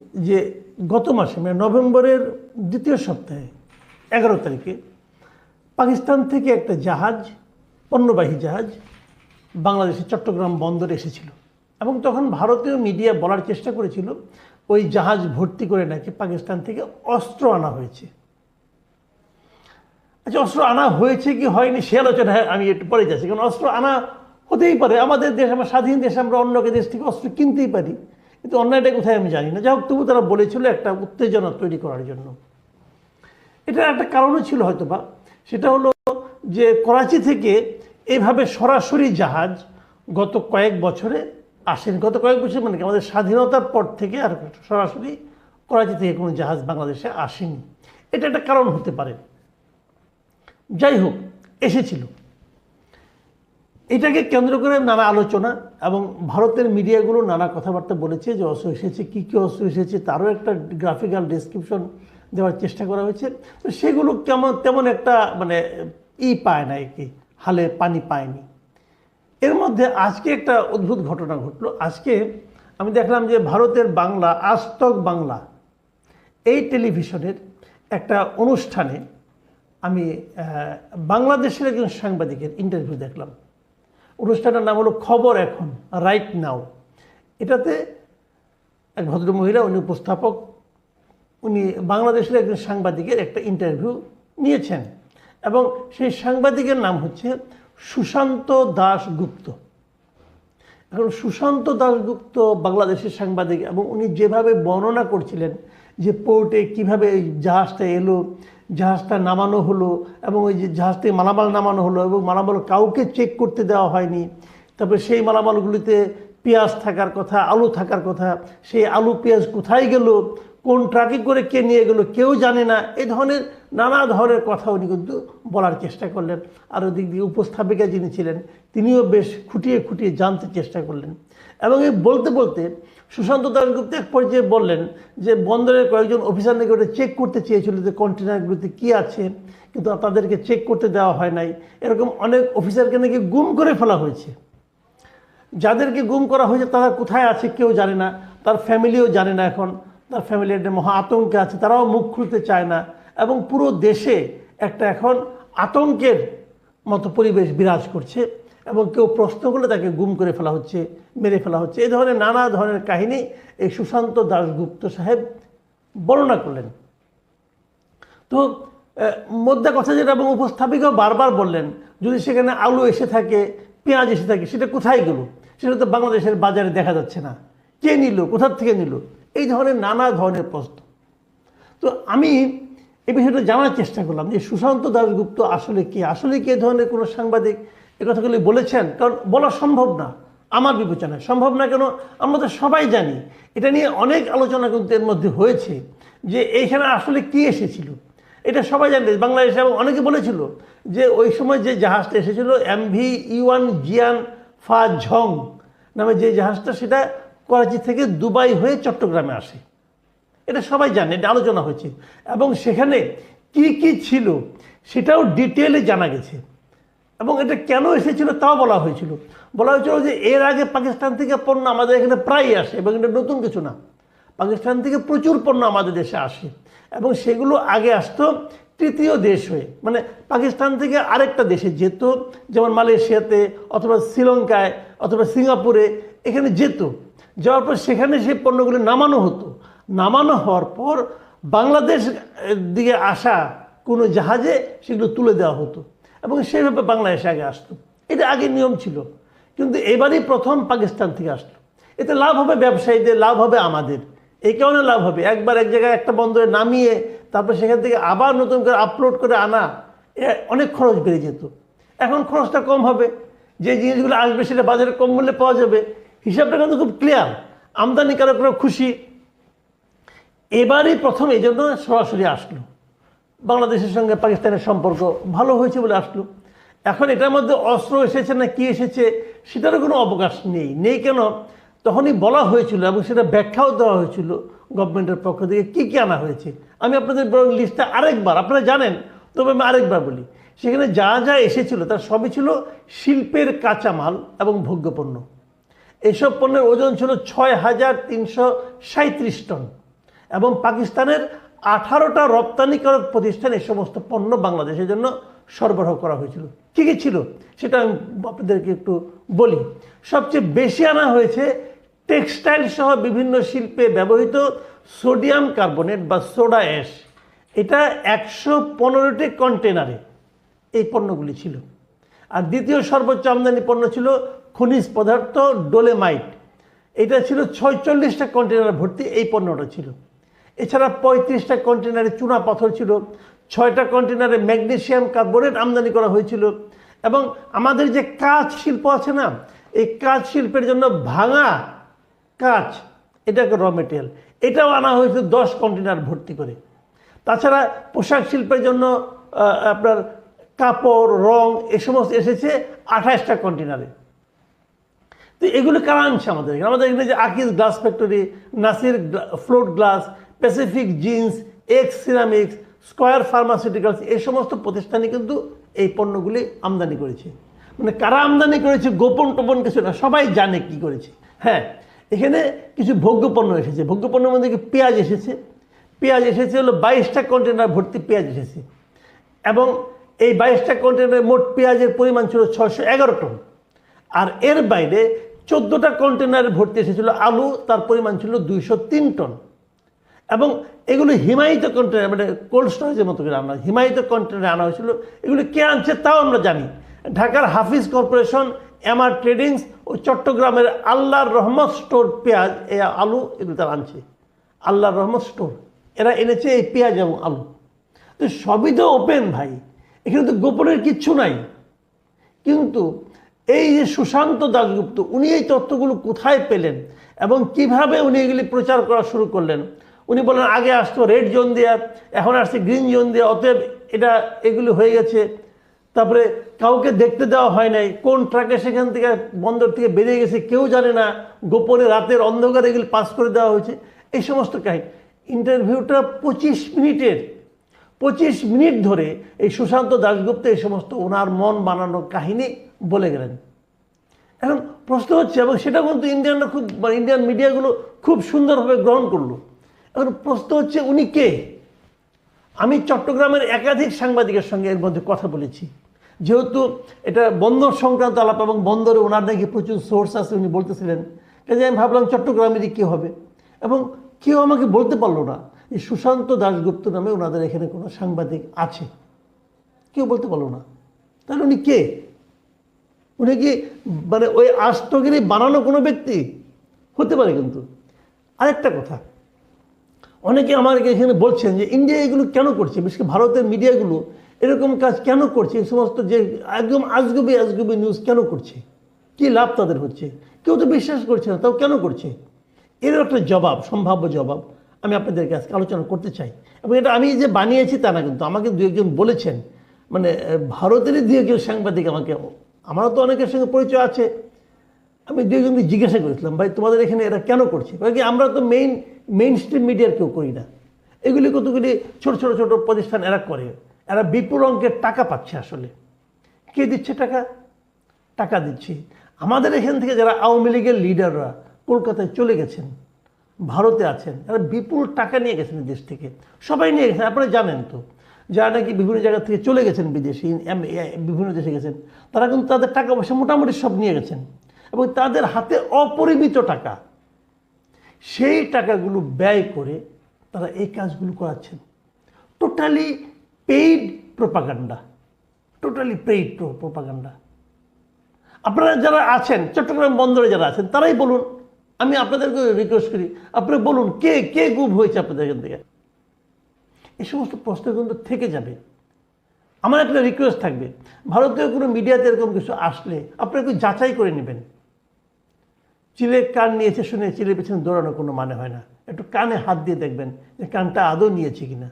যে গত মাসে মানে নভেম্বরের দ্বিতীয় সপ্তাহে 11 তারিখে পাকিস্তান থেকে একটা জাহাজ, পণ্যবাহী জাহাজ বাংলাদেশের চট্টগ্রাম বন্দরে এসেছিল এবং তখন ভারতীয় মিডিয়া বলার চেষ্টা করেছিল ওই জাহাজ ভর্তি করে নাকি পাকিস্তান থেকে অস্ত্র আনা হয়েছে। আচ্ছা, অস্ত্র আনা হয়েছে কি হয়নি সে আলোচনায় আমি একটু পরে যাচ্ছি, কারণ অস্ত্র আনা হতেই পারে। আমাদের দেশ, আমরা স্বাধীন দেশ, আমরা অন্যকে দেশ থেকে অস্ত্র কিনতেই পারি, কিন্তু অন্যায়টা কোথায় আমি জানি না। যাই হোক, তবু তারা বলেছিল একটা উত্তেজনা তৈরি করার জন্য। এটার একটা কারণও ছিল হয়তোবা, সেটা হলো যে করাচি থেকে এইভাবে সরাসরি জাহাজ গত কয়েক বছরে আসেন। গত কয়েক বছর মানে কি, আমাদের স্বাধীনতার পর থেকে আর সরাসরি করাচি থেকে কোনো জাহাজ বাংলাদেশে আসেনি। এটা একটা কারণ হতে পারে। যাই হোক, এসেছিল। এটাকে কেন্দ্র করে নানা আলোচনা এবং ভারতের মিডিয়াগুলো নানা কথাবার্তা বলেছে যে অস্ত্র এসেছে, কী কী অস্ত্র এসেছে তারও একটা গ্রাফিক্যাল ডেসক্রিপশন দেওয়ার চেষ্টা করা হয়েছে। তো সেগুলো তেমন একটা মানে পায় না, একে হালে পানি পায়নি। এর মধ্যে আজকে একটা অদ্ভুত ঘটনা ঘটলো। আজকে আমি দেখলাম যে ভারতের বাংলা, আজ তক বাংলা, এই টেলিভিশনের একটা অনুষ্ঠানে আমি বাংলাদেশের একজন সাংবাদিকের ইন্টারভিউ দেখলাম। অনুষ্ঠানটার নাম হলো খবর এখন, রাইট নাও। এটাতে এক ভদ্রমহিলা, উনি উপস্থাপক, উনি বাংলাদেশের একজন সাংবাদিকের একটা ইন্টারভিউ নিয়েছেন এবং সেই সাংবাদিকের নাম হচ্ছে সুশান্ত দাশগুপ্ত। এখন সুশান্ত দাশগুপ্ত বাংলাদেশের সাংবাদিক এবং উনি যেভাবে বর্ণনা করছিলেন যে পোর্টে কীভাবে এই জাহাজটা এলো, জাহাজটা নামানো হলো এবং ওই যে জাহাজ থেকে মালামাল নামানো হলো এবং মালামাল কাউকে চেক করতে দেওয়া হয়নি। তারপরে সেই মালামালগুলিতে পেঁয়াজ থাকার কথা, আলু থাকার কথা, সেই আলু পেঁয়াজ কোথায় গেল, কোন ট্রাকে করে কে নিয়ে গেলো কেউ জানে না। এই ধরনের নানা ধরনের কথা উনি কিন্তু বলার চেষ্টা করলেন। আর ওদিক দিয়ে উপস্থাপিকা যিনি ছিলেন তিনিও বেশ খুঁটিয়ে খুঁটিয়ে জানতে চেষ্টা করলেন। এবং এই বলতে বলতে সুশান্ত দাশগুপ্ত এক পর্যায়ে বললেন যে বন্দরের কয়েকজন অফিসার নাকি ওটা চেক করতে চেয়েছিল যে কন্টেনারগুলিতে কী আছে, কিন্তু তাদেরকে চেক করতে দেওয়া হয় নাই। এরকম অনেক অফিসারকে নাকি গুম করে ফেলা হয়েছে। যাদেরকে গুম করা হয়েছে তারা কোথায় আছে কেউ জানে না, তার ফ্যামিলিও জানে না। এখন তার ফ্যামিলি একটা মহা আতঙ্কে আছে, তারাও মুখ খুলতে চায় না এবং পুরো দেশে একটা এখন আতঙ্কের মতো পরিবেশ বিরাজ করছে এবং কেউ প্রশ্ন করলে তাকে গুম করে ফেলা হচ্ছে, মেরে ফেলা হচ্ছে। এই ধরনের নানা ধরনের কাহিনী এই সুশান্ত দাশগুপ্ত সাহেব বর্ণনা করলেন। তো মোদ্দা কথা যেটা, এবং উপস্থাপিকাও বারবার বললেন যদি সেখানে আলু এসে থাকে, পেঁয়াজ এসে থাকে, সেটা কোথায় গেল, সেটা তো বাংলাদেশের বাজারে দেখা যাচ্ছে না, কে নিল, কোথার থেকে নিল, এই ধরনের নানা ধরনের প্রশ্ন। তো আমি এই বিষয়টা জানার চেষ্টা করলাম যে সুশান্ত দাশগুপ্ত আসলে কি এই ধরনের কোনো সাংবাদিক এ কথাগুলি বলেছেন? কারণ বলা সম্ভব না, আমার বিবেচনায় সম্ভব না। কেন, আমরা তো সবাই জানি এটা নিয়ে অনেক আলোচনা কিন্তু এর মধ্যে হয়েছে যে এইখানে আসলে কি এসেছিল, এটা সবাই জানতে বাংলাদেশে। এবং অনেকে বলেছিল যে ওই সময় যে জাহাজটা এসেছিল MV ইউয়ান জিয়ান ফা ঝং নামে যে জাহাজটা, সেটা করাচি থেকে দুবাই হয়ে চট্টগ্রামে আসে। এটা সবাই জানে, এটা আলোচনা হয়েছে এবং সেখানে কি কি ছিল সেটাও ডিটেলে জানা গেছে। এবং এটা কেন এসেছিল তাও বলা হয়েছিল যে এর আগে পাকিস্তান থেকে পণ্য আমাদের এখানে প্রায়ই আসে এবং এটা নতুন কিছু না। পাকিস্তান থেকে প্রচুর পণ্য আমাদের দেশে আসে এবং সেগুলো আগে আসতো তৃতীয় দেশ হয়ে, মানে পাকিস্তান থেকে আরেকটা দেশে যেত, যেমন মালয়েশিয়াতে অথবা শ্রীলঙ্কায় অথবা সিঙ্গাপুরে, এখানে যেত। যাওয়ার পর সেখানে সেই পণ্যগুলো নামানো হতো। নামানো হওয়ার পর বাংলাদেশ দিকে আসা কোনো জাহাজে সেগুলো তুলে দেওয়া হতো এবং সেইভাবে বাংলাদেশে আগে আসতো। এটা আগে নিয়ম ছিল, কিন্তু এবারই প্রথম পাকিস্তান থেকে আসলো। এতে লাভ হবে ব্যবসায়ীদের, লাভ হবে আমাদের। এই কারণে লাভ হবে, একবার এক জায়গায় একটা বন্দরে নামিয়ে তারপর সেখান থেকে আবার নতুন করে আপলোড করে আনা, অনেক খরচ বেড়ে যেত। এখন খরচটা কম হবে, যে জিনিসগুলো আসবে সেটা বাজারে কম মূল্যে পাওয়া যাবে। হিসাবটা কিন্তু খুব ক্লিয়ার, আমদানিকারকরা খুশি। এবারই প্রথম এই জন্য সরাসরি আসলো। বাংলাদেশের সঙ্গে পাকিস্তানের সম্পর্ক ভালো হয়েছে বলে আসলো। এখন এটার মধ্যে অস্ত্র এসেছে না কি এসেছে সেটারও কোনো অবকাশ নেই। কেন, তখনই বলা হয়েছিল এবং সেটা ব্যাখ্যাও দেওয়া হয়েছিল গভর্নমেন্টের পক্ষ থেকে কী কী আনা হয়েছে। আমি আপনাদের বরং লিস্টটা আরেকবার, আপনারা জানেন তবে আমি আরেকবার বলি। সেখানে যা যা এসেছিল তার সবই ছিল শিল্পের কাঁচামাল এবং ভোগ্যপণ্য। এইসব পণ্যের ওজন ছিল ৬,৩৩৭ টন। এবং পাকিস্তানের 18টা রপ্তানিকারক প্রতিষ্ঠান এই সমস্ত পণ্য বাংলাদেশের জন্য সরবরাহ করা হয়েছিল। কী কী ছিল সেটা আমি আপনাদেরকে একটু বলি। সবচেয়ে বেশি আনা হয়েছে টেক্সটাইল সহ বিভিন্ন শিল্পে ব্যবহৃত সোডিয়াম কার্বনেট বা সোডা অ্যাশ। এটা 115টি কন্টেনারে এই পণ্যগুলি ছিল। আর দ্বিতীয় সর্বোচ্চ আমদানি পণ্য ছিল খনিজ পদার্থ ডোলেমাইট। এটা ছিল 46টা কন্টেনার ভর্তি এই পণ্যটা ছিল। এছাড়া 35টা কন্টেনারে চুনা পাথর ছিল, 6টা কন্টেনারে ম্যাগনেসিয়াম কার্বনেট আমদানি করা হয়েছিল। এবং আমাদের যে কাঁচ শিল্প আছে না, এই কাঁচ শিল্পের জন্য ভাঙা কাঁচ, এটা একটা র মেটেরিয়াল, এটাও আনা হয়েছিল 10 কন্টেনার ভর্তি করে। তাছাড়া পোশাক শিল্পের জন্য আপনার কাপড় রং এ সমস্ত এসেছে 28টা কন্টেনারে। তো এগুলো কারা আনছে আমাদের এখানে যে Akij glass factory, Nasir float glass, Pacific jeans, x ceramics, square pharmaceuticals, এই সমস্ত প্রতিষ্ঠানে কিন্তু এই পণ্যগুলি আমদানি করেছে। মানে কারা আমদানি করেছে গোপন টোপন কিছু না, সবাই জানে কি করেছে। হ্যাঁ, এখানে কিছু ভোগ্য পণ্য এসেছে। ভোগ্য পণ্যের মধ্যে পেঁয়াজ এসেছে। পেঁয়াজ এসেছে হলো 22টা কন্টেনার ভর্তি পেঁয়াজ এসেছে। এবং এই 22টা কন্টেনারের মোট পেঁয়াজের পরিমাণ ছিল 611 টন। আর এর বাইরে 14টা কন্টেনারে ভর্তি এসেছিল আলু, তার পরিমাণ ছিল 203 টন। এবং এগুলো হিমায়িত কন্টেনার, মানে কোল্ড স্টোরেজের মতো করে আনা, হিমায়িত কন্টেনারে আনা হয়েছিল। এগুলো কে আনছে তাও আমরা জানি। ঢাকার হাফিজ কর্পোরেশন, এমআর ট্রেডিংস ও চট্টগ্রামের আল্লাহর রহমত স্টোর পেঁয়াজ, এই আলু এগুলো তারা আনছে। আল্লাহর রহমত স্টোর এরা এনেছে এই পেঁয়াজ এবং আলু। তো সবই তো ওপেন ভাই, এখানে তো গোপনের কিচ্ছু নাই। কিন্তু এই যে সুশান্ত দাশগুপ্ত, উনি এই তথ্যগুলো কোথায় পেলেন এবং কিভাবে উনি এগুলি প্রচার করা শুরু করলেন? উনি বলেন আগে আসতো রেড জোন দেওয়া, এখন আসছে গ্রিন জোন দেওয়া, অতএব এগুলি হয়ে গেছে। তারপরে কাউকে দেখতে দেওয়া হয় নাই, কোন ট্রাকে সেখান থেকে বন্দর থেকে বেরিয়ে গেছে কেউ জানে না, গোপনে রাতের অন্ধকারে এগুলি পাস করে দেওয়া হয়েছে, এই সমস্ত কাহিনী। ইন্টারভিউটা 25 মিনিট ধরে এই সুশান্ত দাশগুপ্ত এই সমস্ত ওনার মন বানানো কাহিনী বলে গেলেন। এখন প্রশ্ন হচ্ছে, এবং সেটা কিন্তু ইন্ডিয়ান মিডিয়াগুলো খুব সুন্দরভাবে গ্রহণ করলো। এখন প্রশ্ন হচ্ছে উনি কে? আমি চট্টগ্রামের একাধিক সাংবাদিকের সঙ্গে এর মধ্যে কথা বলেছি, যেহেতু এটা বন্দর সংক্রান্ত আলাপ এবং বন্দরে ওনার নাকি প্রচুর সোর্স আছে উনি বলতেছিলেন, কাজে আমি ভাবলাম চট্টগ্রামেরই কী হবে। এবং কেউ আমাকে বলতে পারলো না যে সুশান্ত দাশগুপ্ত নামে ওনাদের এখানে কোনো সাংবাদিক আছে, কেউ বলতে পারলো না। তাহলে উনি কে? উনি কি মানে ওই আস্তগিরি বানানো কোনো ব্যক্তি হতে পারে? কিন্তু আরেকটা কথা, অনেকে আমার এখানে বলছেন যে ইন্ডিয়া এগুলো কেন করছে, বিশেষ করে ভারতের মিডিয়াগুলো এরকম কাজ কেন করছে, এই সমস্ত যে একদম আজগুবি নিউজ কেন করছে, কি লাভ তাদের হচ্ছে? কেউ তো বিশ্বাস করছে না, তাও কেন করছে? এর একটা জবাব, সম্ভাব্য জবাব আমি আপনাদেরকে আজকে আলোচনা করতে চাই। এবং এটা আমি যে বানিয়েছি তা না, কিন্তু আমাকে দু একজন বলেছেন, মানে ভারতেরই দু একজন সাংবাদিক আমারও তো অনেকের সঙ্গে পরিচয় আছে, আমি দু একজনকে জিজ্ঞাসা করেছিলাম, ভাই তোমাদের এখানে এরা কেন করছে? কি আমরা তো মেইন স্ট্রিম মিডিয়ার কেউ করি না, এগুলি কতগুলি ছোট প্রতিষ্ঠান এরা করে, এরা বিপুল অঙ্কের টাকা পাচ্ছে। আসলে কে দিচ্ছে টাকা দিচ্ছে আমাদের এখান থেকে যারা আওয়ামী লীগের লিডাররা কলকাতায় চলে গেছেন, ভারতে আছেন, এরা বিপুল টাকা নিয়ে গেছেন দেশ থেকে, সবাই নিয়ে গেছেন। আপনারা জানেন তো, যারা নাকি বিভিন্ন জায়গা থেকে চলে গেছেন বিদেশে, বিভিন্ন দেশে গেছেন, তারা কিন্তু তাদের টাকা পয়সা মোটামুটি সব নিয়ে গেছেন এবং তাদের হাতে অপরিমিত টাকা, সেই টাকাগুলো ব্যয় করে তারা এই কাজগুলো করাচ্ছেন। Totally paid propaganda. আপনারা যারা আছেন চট্টগ্রাম বন্দরে যারা আছেন তারাই বলুন, আমি আপনাদেরকে রিকোয়েস্ট করি, আপনারা বলুন কে গুম হয়েছে আপনাদের এখান থেকে। এই সমস্ত প্রশ্ন কিন্তু থেকে যাবে। আমার একটা রিকোয়েস্ট থাকবে, ভারতীয় কোনো মিডিয়াতে এরকম কিছু আসলে আপনারা একটু যাচাই করে নেবেন। চিলে কান নিয়েছে শুনে চিলের পেছনে দৌড়ানো কোনো মানে হয় না। একটু কানে হাত দিয়ে দেখবেন যে কানটা আদৌ নিয়েছে কিনা।